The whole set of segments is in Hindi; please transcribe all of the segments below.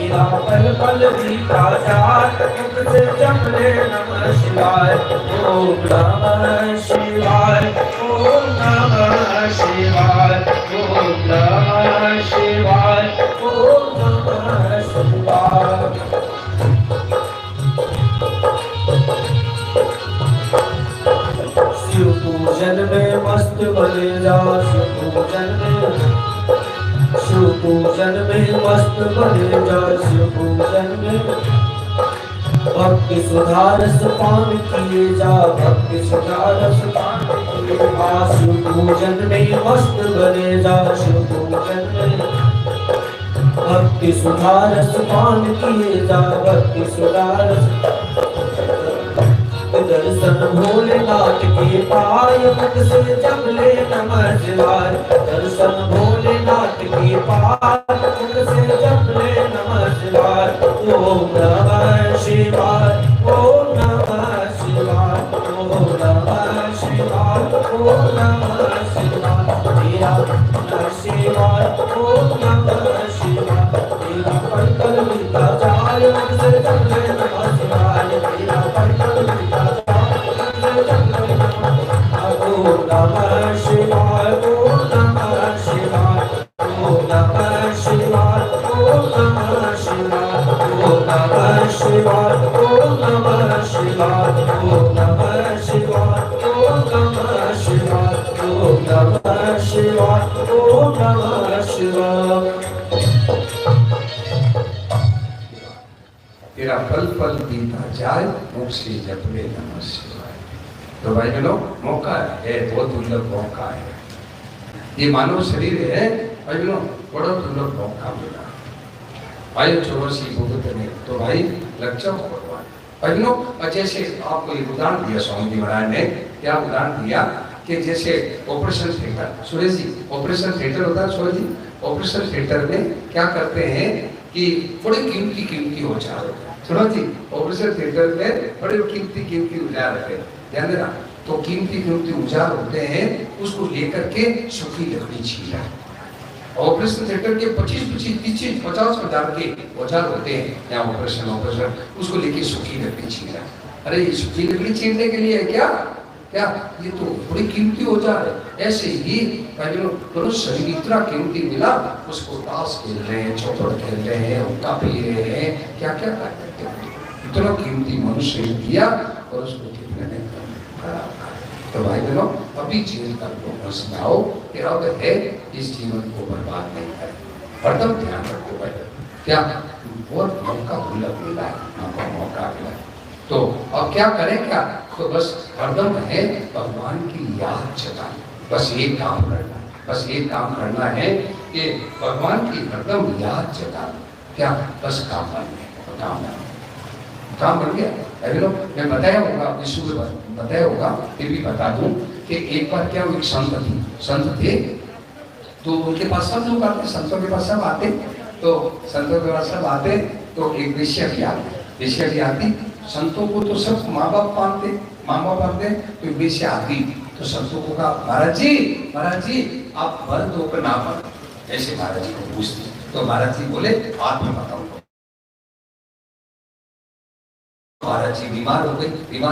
तेरा पल पल जीता जाए, मुख से जप ले नमः शिवाय, ओम नमः शिवाय, ओम नमः शिवाय, ओम नमः शिवाय, ओम नमः शिवाय। शिव पूजन में मस्त बने जा, शिव पूजन में मस्त बने जा, शिव पूजन में भक्ति सुधारस पान किए जा, भक्ति सुधारस पान किए जा, शिव पूजन में मस्त बने जा, शिव पूजन में भक्ति सुधारस पान किए जा, भक्ति सुधारस। दर्शन भोलेनाथ के पाय, मुख से जप ले नमः शिवाय, दर्शन भोलेनाथ के पाय, मुख से जप ले नमः शिवाय, ओम नमः शिवाय, ओम नमः शिवाय, ओम नमः शिवाय, ओम नमः शिवाय, तेरा नमः शिवाय, ओम नमः शिवाय, तेरा पल पल बीता जाए, मुख से जप ले नमः शिवाय, तेरा पल पल बीता जाए, ओम नमः शिवाय, ओम नमः शिवाय, ओम नमः शिवाय, ओम नमः शिवाय, ओम नमः शिवाय, ओम नमः शिवाय, ओम नमः शिवाय, ओम नमः शिवाय, ओम नमः शिवाय, ओम नमः शिवाय। तेरा पल पल बीता जाए, मुख से जप ले नमः शिवाय। तो भाई बहनों, मौका है, बहुत दुर्लभ मौका है। ये मानव शरीर है भाई बहनों, बड़ा दुर्लभ मौका मिला। भाई चौरसी भूत में तो भाई लक्षण भगवान भाई बहनों, जैसे आपको एक उदाहरण दिया स्वामी जी महाराज ने, क्या उदाहरण दिया कि जैसे operation theatre, Suresh ji operation theatre होता है, सुरेश जी ऑपरेशन थिएटर में क्या करते हैं कि बड़े कीमती औजार होते हैं। सुनो जी, ऑपरेशन थिएटर में बड़े कीमती औजार होते हैं, ध्यान देना। तो कीमती औजार होते हैं, उसको लेकर के सूखी लकड़ी छीला। ऑपरेशन थिएटर के 25-50 हजार के औजार होते हैं, यहाँ ऑपरेशन उसको लेके सूखी लकड़ी छीला। अरे ये सूखी लकड़ी छीलने के लिए है क्या? ये तो बड़ी कीमती औजार है। ऐसे ही दोनों शरीर इतना कीमती मिला, उसको ताश खेल रहे हैं, चौपड़ खेल रहे हैं, हुक्का पी रहे हैं, क्या क्या करते हैं। इतना कीमती मनुष्य दिया और उसको कितने ने खराब कर। तो भाई बहनों, अभी जीवन का को सुनाओ कि अब है, इस जीवन को बर्बाद नहीं करें, हरदम ध्यान रखो भाई। क्या बहुत मौका दुर्लभ मिला है, मौका मिला। तो अब क्या करें? क्या तो बस हरदम है भगवान की याद जगानी, बस एक काम करना है, बस एक काम करना है कि भगवान की हरदम याद जगानी। क्या बस काम बन गया, काम बन गया। अरे लोग मैं बताया होगा, विश्व में बताया होगा, फिर भी बता दूं कि एक बार क्या एक संत थे, तो उनके पास सब लोग आते, संतों के पास सब आते, तो संतों के पास सब आते, तो एक वेश्या भी आती। संतों को तो सब माँ बाप मानते, तो वेश्या आती, तो संतों को कहा, महाराज जी आप मर्द होकर ना मर, ऐसे महाराज जी को पूछती। तो महाराज जी बोले, आप ही बताओ। महाराज जी बीमार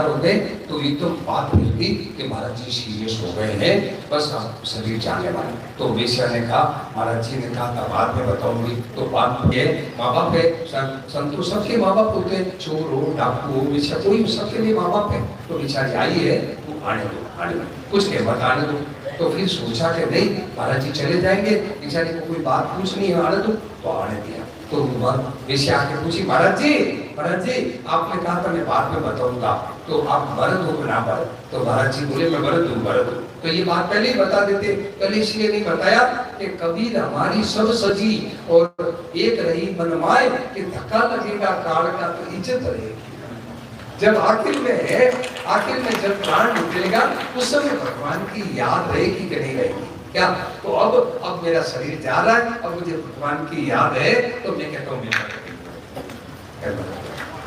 हो गए तो एकदम बात मिल गई कि महाराज जी सीरियस हो गए हैं, बस अब शरीर जाने वाले। तो वेश्या ने कहा, महाराज जी ने कहा था बाद में बताऊंगी। तो बात है, माँ बाप है, संतों सबके माँ बाप होते हैं, चोर हो, डाकू हो, वेश्या कोई सबके लिए माँ बाप है। तो बेचारी आई है, तो आने दो, कुछ कह मत आने दो। तो फिर सोचा कि नहीं, महाराज जी चले जाएंगे, बेचारी को कोई बात पूछनी है, आने दो, तो आने दिया। तो वेश्या आके पूछी, महाराज जी आपने कहा था मैं बाद में बताऊंगा, तो आप मर्द हो ना मर्द? तो महाराज जी बोले, मैं मर्द हूँ। तो ये बात पहले ही बता देते, कल इसलिए नहीं बताया कि कबीर हमारी सब सजी और एक रही मनमाए, कि धक्का लगेगा काल का तो इज्जत रहेगी। जब आखिर में जब प्राण निकलेगा, उस समय भगवान की याद रहेगी कि नहीं रहेगी? क्या तो अब मेरा शरीर जा रहा है, अब मुझे भगवान की याद है, तो मैं कहता हूँ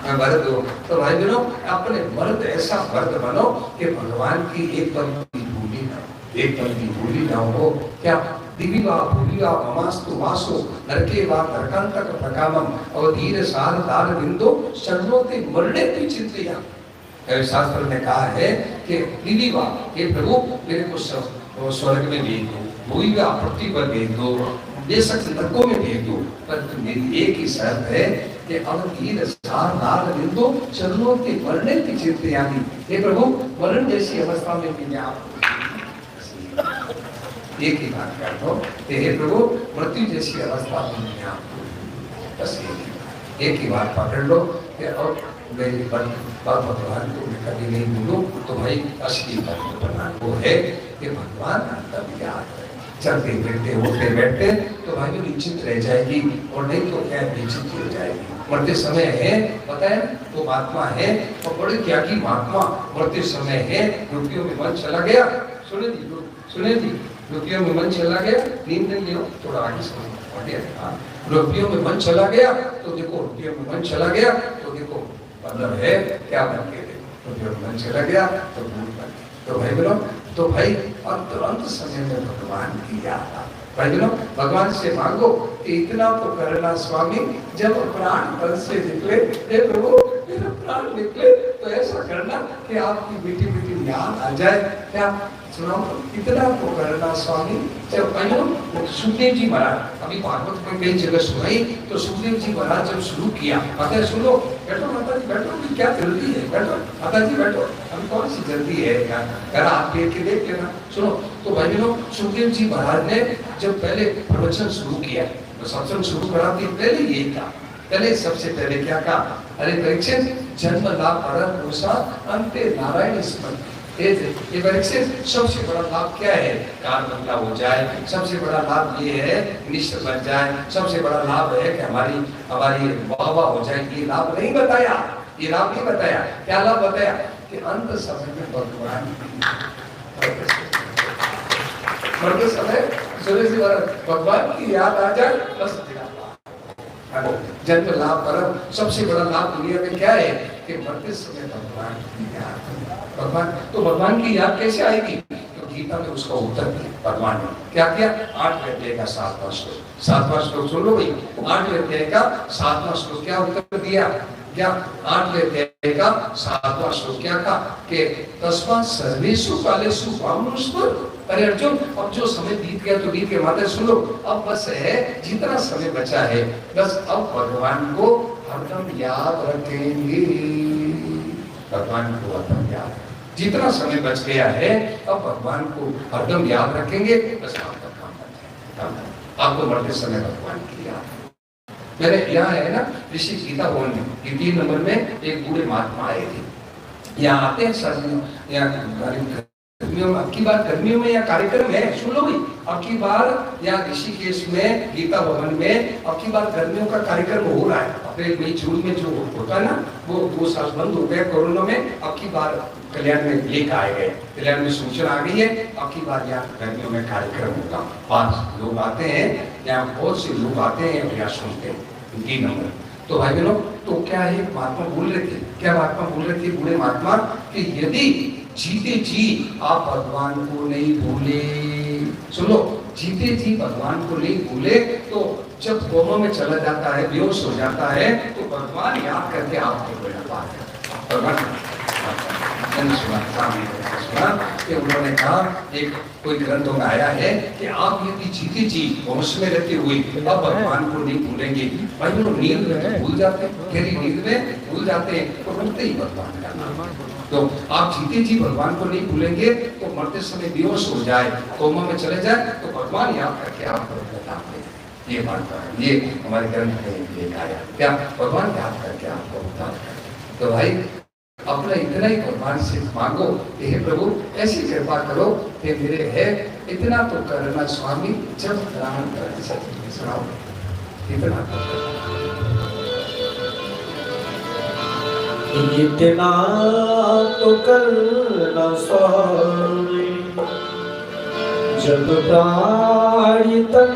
मैं मर्द हूँ। तो भाई बहनों, अपने मर्द ऐसा मर्द बनो कि भगवान की एक पल की भूली ना हो। क्या दिवी वा भूवि वा ममास्तु वासो नरके वा नरकांतक प्रकामम अवधीर सार दार बिंदो शरणोते मरणे भी चिंतया। शास्त्र ने कहा है कि दिवी वा, हे प्रभु मेरे को स्वर्ग में भेज दो, भूवि वा पृथ्वी पर भेज दो, बेशक नरकों में भेज दो, पर मेरी एक ही शर्त है कि अवधीर सार दार बिंदो शरणोते मरणे भी चिंतया। हे प्रभु मरण जैसी अवस्था में भी आप एक ही बात कहता हूँ कि हे प्रभु मृत्यु जैसी अवस्था में आप बस एक ही बात पकड़ लो कि और मेरी बात भगवान को मैं कभी नहीं भूलूं तो भाई असली भगवान वो है कि भगवान तब याद है। चलते फिरते उठते बैठते तो भाई भी निश्चित रह जाएगी और नहीं तो क्या निश्चित हो जाएगी। मरते समय है पता है वो महात्मा है और बड़े त्यागी महात्मा मरते समय है रुपयों में मन चला गया। सुने जी रुपयों में मन चला गया, नींद नहीं लियो थोड़ा आगे समझ। रुपयों में मन चला गया तो देखो, रुपयों में मन चला गया तो देखो मतलब है क्या बन के देखो, रुपयों में मन चला गया तो भूल बन गई। तो भाई बोलो तो भाई और तुरंत समय में भगवान की याद आ भाई बोलो भगवान से मांगो कि इतना तो करना स्वामी जब प्राण बल से निकले, हे प्रभु मेरा प्राण निकले तो ऐसा करना कि आपकी मीठी मीठी याद आ जाए। क्या सुनाओ इतना तो करना स्वामी जब कहीं सुखदेव जी महाराज अभी भागवत में कई जगह सुनाई तो सुखदेव जी महाराज जब शुरू किया, माता जी सुनो, बैठो माता जी बैठो, क्या जल्दी है, बैठो माता जी बैठो, अभी कौन सी जल्दी है क्या, यार आप देख के देख लेना। सुनो तो भाई लोग सुखदेव जी महाराज ने जब पहले प्रवचन शुरू किया तो सत्संग शुरू करा थी पहले यही कहा, पहले सबसे पहले क्या कहा, अरे परीक्षित जन्म लाभ परम पुरुषा अंते नारायण स्मरण। ये परीक्षित सबसे बड़ा लाभ क्या है, कार बंगला हो जाए, सबसे बड़ा लाभ ये है निष्ठ बन जाए, सबसे बड़ा लाभ है कि हमारी वाह वाह हो जाए। ये लाभ नहीं बताया, ये लाभ नहीं बताया, क्या लाभ बताया कि अंत समय में भगवान मरते समय भगवान की याद आ जाए बस। जन्म लाभ परम सबसे बड़ा लाभ दुनिया में क्या है कि मरते समय भगवान की याद। भगवान तो भगवान की याद कैसे आएगी, तो गीता में उसका उत्तर दिया भगवान ने। क्या किया, 8वें अध्याय का 7वां श्लोक सुन लो भाई, 8वें अध्याय का 7वां श्लोक क्या उत्तर दिया, क्या 8वें अध्याय का 7वां श्लोक क्या कहा कि तस्मात् सर्वेषु कालेषु वामनुस्मर। अरे अर्जुन अब जो समय बीत गया तो बीत गया, माता सुनो अब बस है जितना समय बचा है बस अब भगवान को हरदम याद रखेंगे, भगवान को हरदम याद, जितना समय बच गया है अब भगवान को हरदम याद रखेंगे बस आपका काम बच जाएगा। आपको मरते समय भगवान की याद। मेरे यहाँ है ना ऋषि गीता भवन में 3 नंबर में एक बूढ़े महात्मा आए थे, यहाँ आते हैं सर्दियों यहाँ अब की बार गर्मियों में यह कार्यक्रम है, सुन लो भाई, अब की बार यहाँ ऋषिकेश में गीता भवन में अब की बार गर्मियों का कार्यक्रम हो रहा है। अप्रैल मई जून में जो होता है ना वो 2 साल बंद हो गया कोरोना में, अब की बार कल्याण में लेकर आए गए, कल्याण में सूचना आ गई है अब की बार यहाँ गर्मियों में कार्यक्रम होगा। 5 लोग आते हैं यहाँ, बहुत से लोग आते हैं और यहाँ सुनते हैं 3 नंबर। तो भाई बहनों तो क्या है महात्मा बोल रहे थे, क्या महात्मा बोल रहे थे बूढ़े महात्मा कि यदि जीते जी आप भगवान को नहीं भूले, सुनो जीते जी भगवान को नहीं भूले तो जब कोमा में चला जाता है, बेहोश हो जाता है तो भगवान याद करके आपको बेड़ा पार करता है। भगवान कि उन्होंने कहा एक कोई ग्रंथों में आया है कि आप यदि जीते जी होश में रहते हुए अब भगवान को नहीं भूलेंगे, भाई लोग नींद में तो भूल जाते हैं, गहरी नींद में भूल जाते हैं तो भूलते ही भगवान का नाम। तो आप जीते जी भगवान को नहीं भूलेंगे तो मरते समय बेहोश हो जाए, कोमा में चले जाए तो भगवान याद करके आपको बताते। ये बात है, ये हमारे ग्रंथ में लिखा है, क्या भगवान याद करके आपको बताते। तो भाई अपना इतना ही भगवान से मांगो कि हे प्रभु ऐसी कृपा करो कि मेरे है इतना तो करना स्वामी जब प्राण कर सके। सुनाओ इतना तो करना स्वामी जब प्राण तन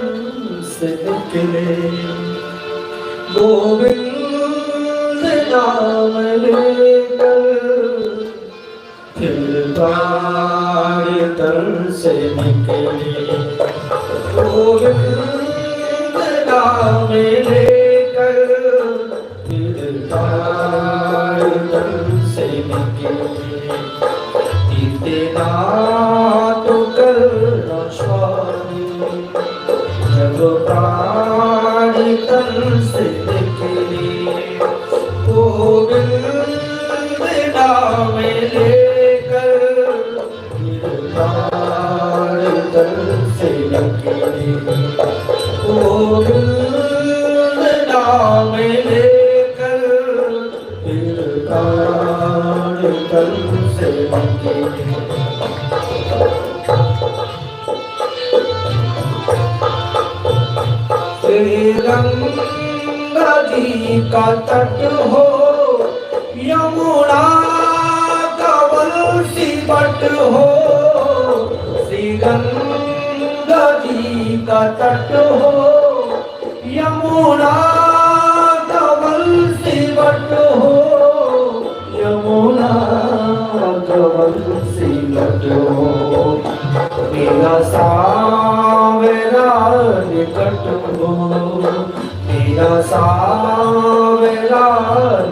से निकले, गोविंद नाम लेकर फिर प्राण तन से निकले। गोविंद नाम लेकर गिरधार तन से निकले, इतना तो करना स्वामी, जब प्राण तन से निकले। गोविंद नाम लेकर गिरधार तन से निकले, गोविंद नाम लेकर गिरधार तन से निकले। गंगा जी का तट हो, यमुना कवल सी बट हो, श्री गंगा जी का तट हो, यमुना कवल सी बट हो, यमुना कवल सी बट हो, मेरा सावरा निकट हो, मेरा सावरा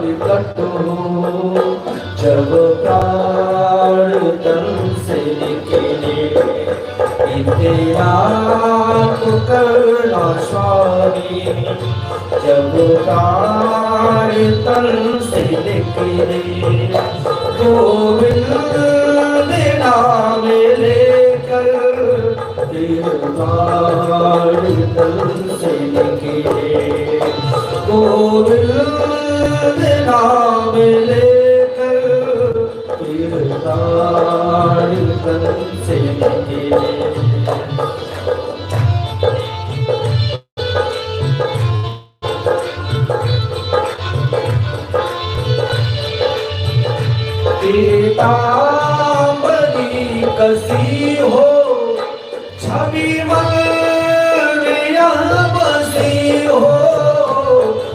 निकट हो, जब प्राण तन से निकले, इतना तो करना स्वामी, जब प्राण तन से निकले। गोविंद नाम लेकर गिरधार तन से निकले, गोविंद नाम लेकर गिरधार तन से निकले। पीतांबरी कसी हो, छवि मन यहाँ बसी हो,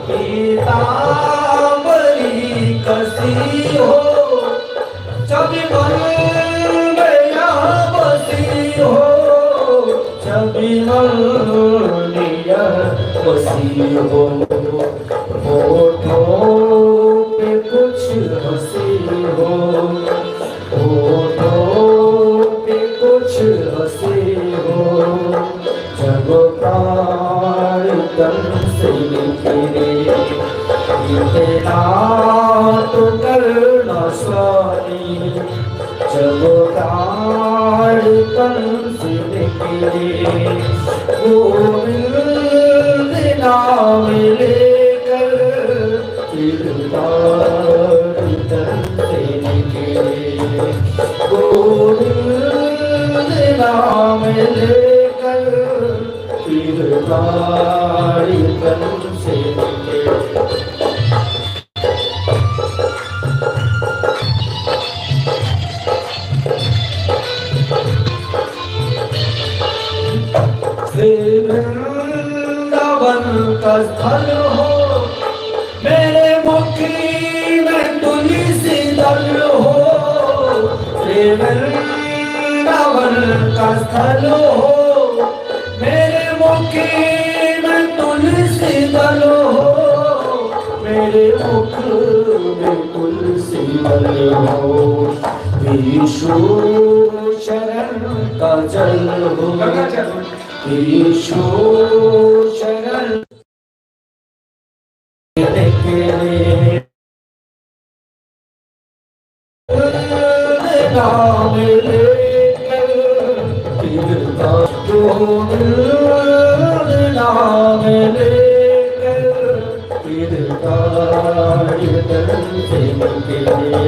पीतांबरी कसी हो, छवि मन यहाँ बसी हो, छवि मन यहाँ बसी हो, होठों पे कुछ हंसी हो, होठों पे कुछ हंसी हो, जब प्राण तन से निकले, इतना तो करना स्वामी, जब प्राण तन से निकले। गोविंद नाम लेकर गिरधार तन से निकले, गोविंद नाम लेकर गिरधार तन से निकले। वृंदावन का स्थल हो, मेरे मुखी में तुलसी दल हो, वृंदावन का स्थल हो, मेरे मुखी में तुलसी दल हो, मेरे मुख में तुलसी दल हो, विष्णु शरण का जल हो, विष्णु शरण नाम लेकर गिरधार नाम लेकर गिरधार तन से निकले।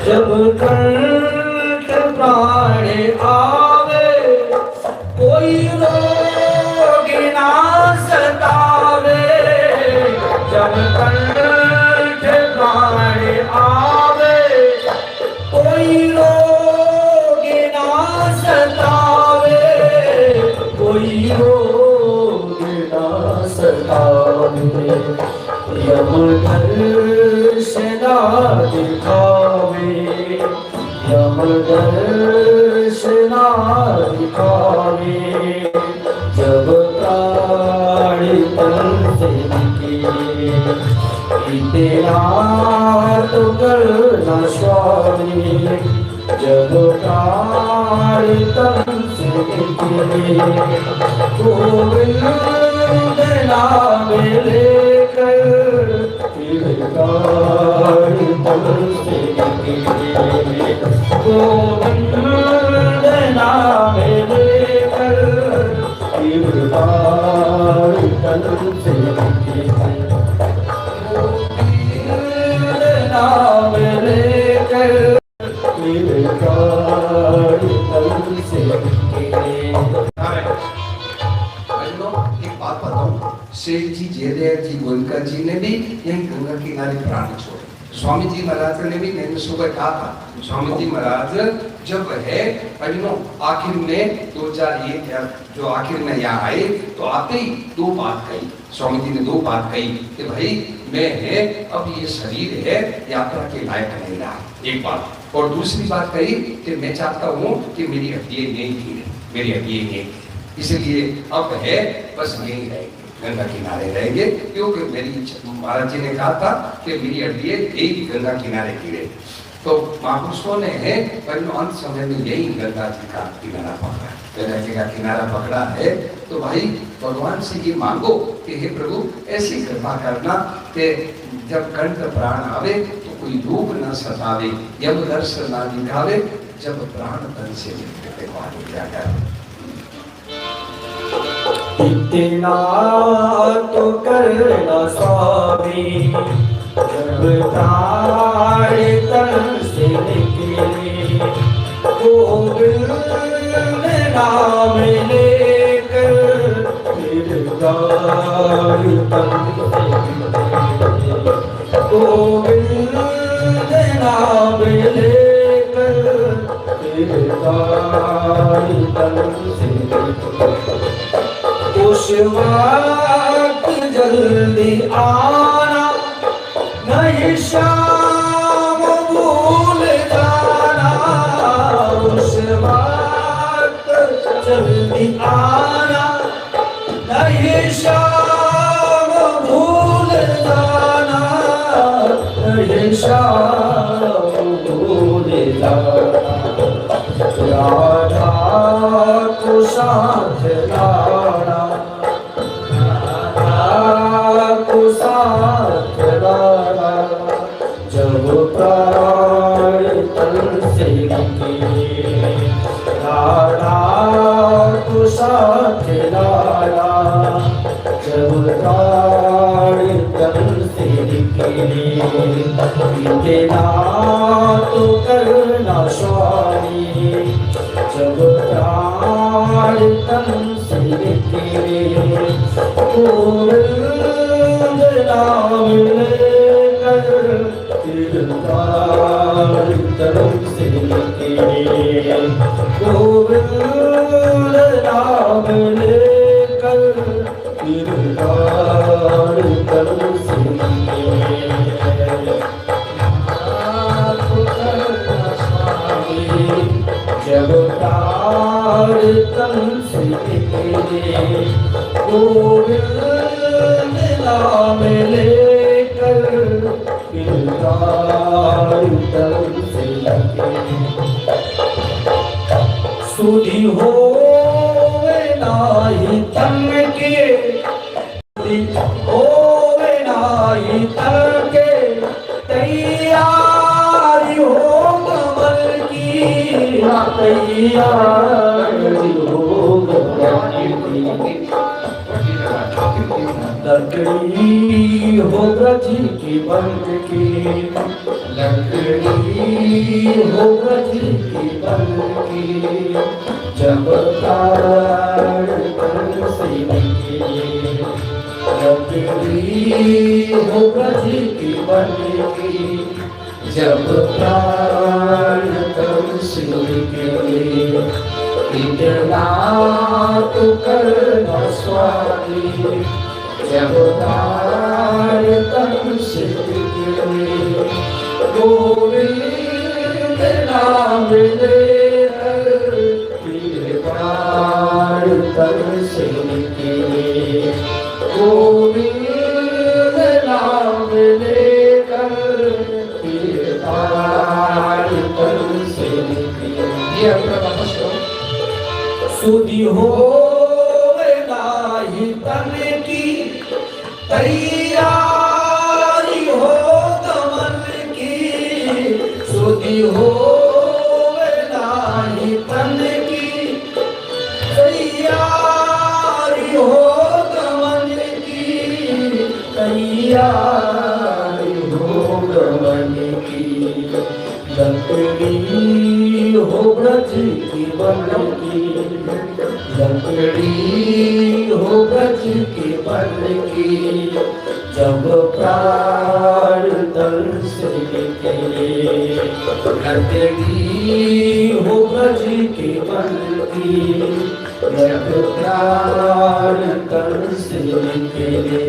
जब कंठ प्राण आवे सतावे, यम दर्शना दिखावे, यम दर्शना दिखावे, जब प्राण तन से निकले, तेरा तो करना स्वामी, जब प्राण तन से निकले, गोविंद नाम लेकर फिर प्राण तन से निकले, गोविंद नाम लेकर फिर प्राण तन से निकले, नाम लेकर फिर प्राण तन से निकले। एक बात बताऊं, सेठ जी जयदेव जी गोलकर जी ने भी यही गंगा किनारे प्राण छोड़े। स्वामी जी महाराज ने भी मैंने सुबह कहा था, स्वामी जी महाराज जब है आखिर में 2001 जो आखिर में यहाँ आए तो आते ही दो बात कही, स्वामी जी ने दो बात कही कि भाई मैं है अब ये शरीर है यात्रा के लायक नहीं रहा, एक बात, और दूसरी बात कही कि मैं चाहता हूँ कि मेरी हड्डियाँ नहीं गिरे, मेरी हड्डियाँ नहीं, इसलिए अब है बस यही रहेंगे, गंगा किनारे रहेंगे, क्योंकि मेरी महाराज जी ने कहा था कि मेरी हड्डियाँ यही गंगा किनारे गिरे। तो महापुरुषों ने है अंत समय में यही गंगा जी का किनारा पकड़ा, गंगा जी का किनारा पकड़ा है। तो भाई भगवान से ये मांगो कि हे प्रभु ऐसी कृपा करना कि जब कंठ प्राण आवे तो कोई रूप न सतावे, यम दर्शन न दिखावे, जब प्राण तन से निकले, भगवान क्या कर इतना तो करना स्वामी, जब प्राण तन से निकले, गोविंद नाम लेकर फिर प्राण तन से निकले, गोविंद नाम लेकर फिर प्राण तन से निकले, उस वक्त जल्दी आना, नहीं शाम भूल जाना, उस वक्त जल्दी आना, नहीं शाम भूल जाना, नहीं शाम भूल जाना, राधा को साथ लाना, साथ लाना, जब प्राण तन से निकले, राधा को साथ लाना, जब प्राण तन से निकले, इतना तो करना स्वामी, जब प्राण तन से निकले, गोविंद नाम लेकर फिर प्राण तन से निकले, गोविंद नाम लेकर फिर प्राण तन से निकले, जब प्राण तन से निकले, गोविंद नाम लेकर फिर प्राण तन से निकले, सुधि होवे नाही तन के, होवे नाही तन के, तैयारी हो कमल की, तैयारी हो कमल की, लकड़ी हो ब्रज की बंक की, लकड़ी हो ब्रज की बंक की, जब प्राण तन से निकले, लकड़ी हो ब्रज की बंक की, जब प्राण तन से निकले, इतना तो करना स्वामी, जब प्राण तन से निकले, गोविंद नाम लेकर प्रिय प्राण तन से निकले, गोविंद नाम लेकर प्रिय प्राण तन से निकले। ये अपना वापस सुधि हो नाही तन की तैयारी हो गमन की, सुधि हो नाही तन की तैयारी हो गमन की, तैयारी हो गमन की, लकड़ी हो ब्रज की बन की, लकड़ी हो ब्रज की बन की, जब प्राण तन से निकले, लकड़ी हो ब्रज की बन की, जब प्राण तन से निकले,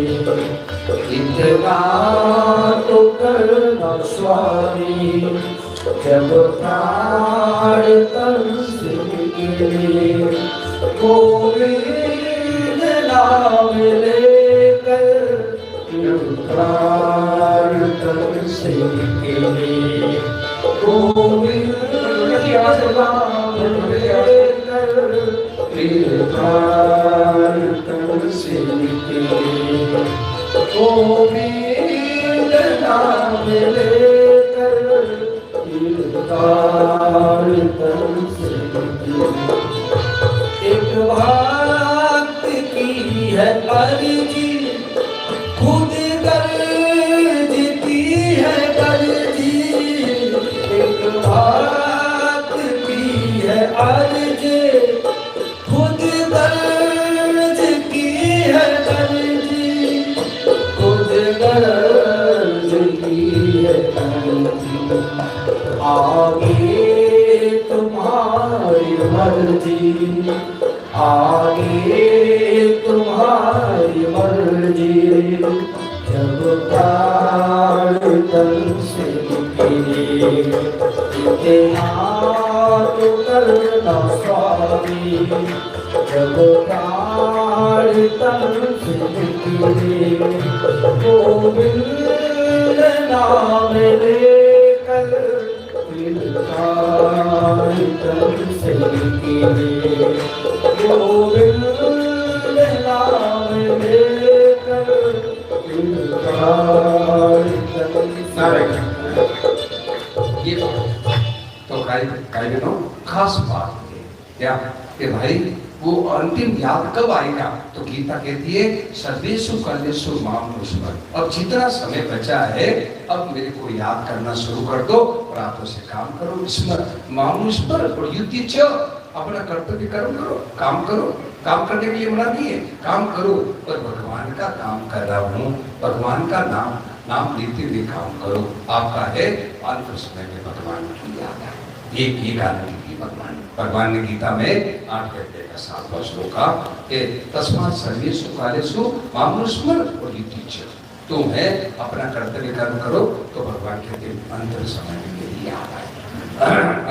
इतना तो करना स्वामी, जब प्राण तन से निकले, गोविंद नाम लेकर प्राण तन से निकले, गोविंद नाम लेकर प्राण तन से निकले, गोविंद नाम लेकर प्राण तन से निकले। एक भक्त की है अर्जी, खुद गरजती है गरजी, एक भक्त की है अर्जी, खुद गरजती है गरजी, खुद गरजती है गरजी, आगे तुम्हारी मर्जी, आगे तुम्हारी मर्जी, जब प्राण तन से निकले, इतना तो करना स्वामी, जब प्राण तन से निकले, गोविंद नाम लेकर प्राण तन से निकले, गोविंद नाम लेकर प्राण तन से। ये तो बहनों खास बात है क्या कि भाई वो अंतिम याद कब आएगा? तो गीता कहती है सर्वेषु कालेषु माम स्मर। अब जितना समय बचा है अब मेरे को याद करना शुरू कर दो और आप उसे काम करो। स्मर माम स्मर और युद्धि च, अपना कर्तव्य कर्म करो, काम करो। काम करने के लिए मना नहीं है, काम करो, पर भगवान का काम कर रहा हूँ, भगवान का नाम लेते हुए काम करो। आपका है अंत समय में भगवान की याद है। एक गारंटी की भगवान ने गीता में 8 घंटे का 7वां श्लोक का कि तस्मात् सर्वेषु कालेषु मां स्मर और युद्धि च। तुम है अपना कर्तव्य कर्म करो तो भगवान के अंत समय में मेरी याद आएगी।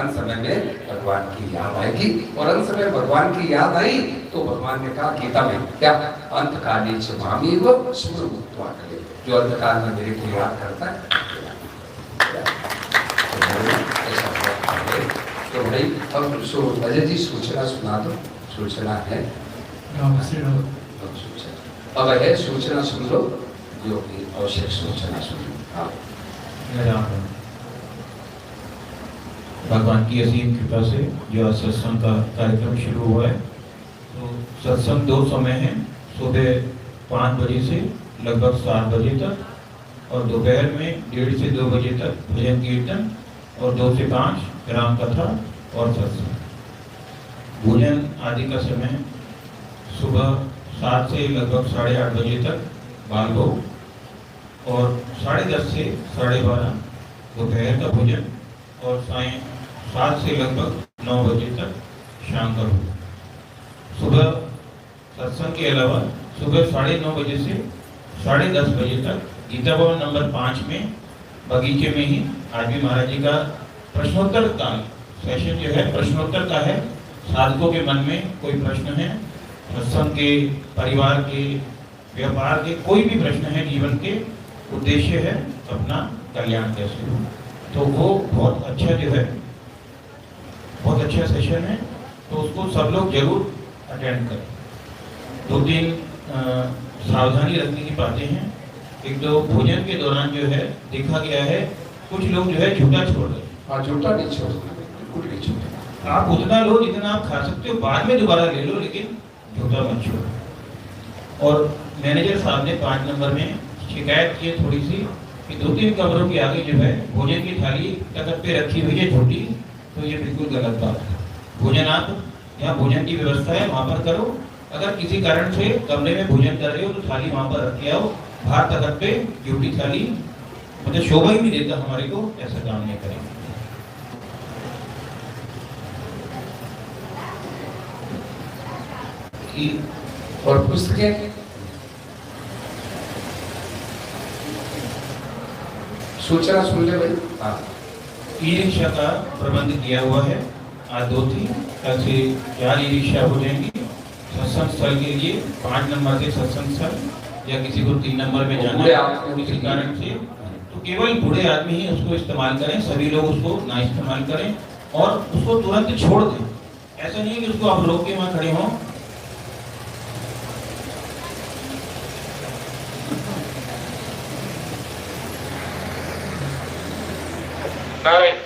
अंत समय में भगवान की याद आएगी और अंत समय भगवान की याद आई तो भगवान ने कहा गीता में क्या, अंत काले च मामेव स्मृत्वा करे, जो अंत काल में मेरे को याद करता है। तो भाई अब अजय जी सूचना सुना दो। सूचना है अब है सूचना सुन लो, जो कि आवश्यक सूचना सुन लो। भगवान की असीम कृपा से जो सत्संग का कार्यक्रम शुरू हुआ है, तो सत्संग 2 समय है, सुबह 5 बजे से लगभग 7 बजे तक और दोपहर में 1:30 से 2 बजे तक भजन कीर्तन और 2 से 5 राम कथा और सत्संग। भोजन आदि का समय सुबह 7 से लगभग 8:30 बजे तक बाल भोग और 10:30 से 12:30 दोपहर का भोजन और साय 7 से लगभग 9 बजे तक शाम का भोजन। सुबह सत्संग के अलावा सुबह 9:30 बजे से 10:30 बजे तक गीता भवन नंबर 5 में बगीचे में ही आज भी महाराज जी का प्रश्नोत्तर का सेशन जो है प्रश्नोत्तर का है। साधकों के मन में कोई प्रश्न है, सत्संग के, परिवार के, व्यापार के, कोई भी प्रश्न है, जीवन के उद्देश्य है अपना कल्याण कैसे हो, तो वो बहुत अच्छा जो है, बहुत अच्छा सेशन है। तो उसको सब लोग जरूर अटेंड करें। 2-3 सावधानी रखने की बातें हैं। एक तो भोजन के दौरान जो है देखा गया है कुछ लोग जो है झूठा छोड़ रहे हैं। हाँ, झूठा नहीं छोड़ना, बिल्कुल नहीं छोड़ना। आप उतना लो जितना आप खा सकते हो, बाद में दोबारा ले लो, लेकिन झूठा मत छोड़ो। और मैनेजर साहब ने 5 नंबर में शिकायत की थोड़ी सी कि 2-3 कमरों के आगे जो है भोजन की थाली तख्त पे रखी हुई है छोटी, तो ये बिल्कुल गलत बात है। भोजन आप जहाँ भोजन की व्यवस्था है वहाँ पर करो। अगर किसी कारण से कमरे में भोजन कर रहे हो तो थाली वहाँ पर रख के आओ। बाहर तख्त पे झूठी थाली मतलब शोभा ही नहीं देता हमारे को, ऐसा काम नहीं करेंगे। और पुस्तकें सूचना सुन ले भाई। हाँ, ई रिक्शा का प्रबंध किया हुआ है। आज 2 थी, कल से 4 ई रिक्शा हो जाएंगी। सत्संग स्थल के लिए 5 नंबर के सत्संग स्थल या किसी को 3 नंबर में जाना है किसी कारण से, तो केवल बूढ़े आदमी ही उसको इस्तेमाल करें, सभी लोग उसको ना इस्तेमाल करें और उसको तुरंत छोड़ दें। ऐसा नहीं है कि उसको आप रोक के वहाँ खड़े हों। नारायण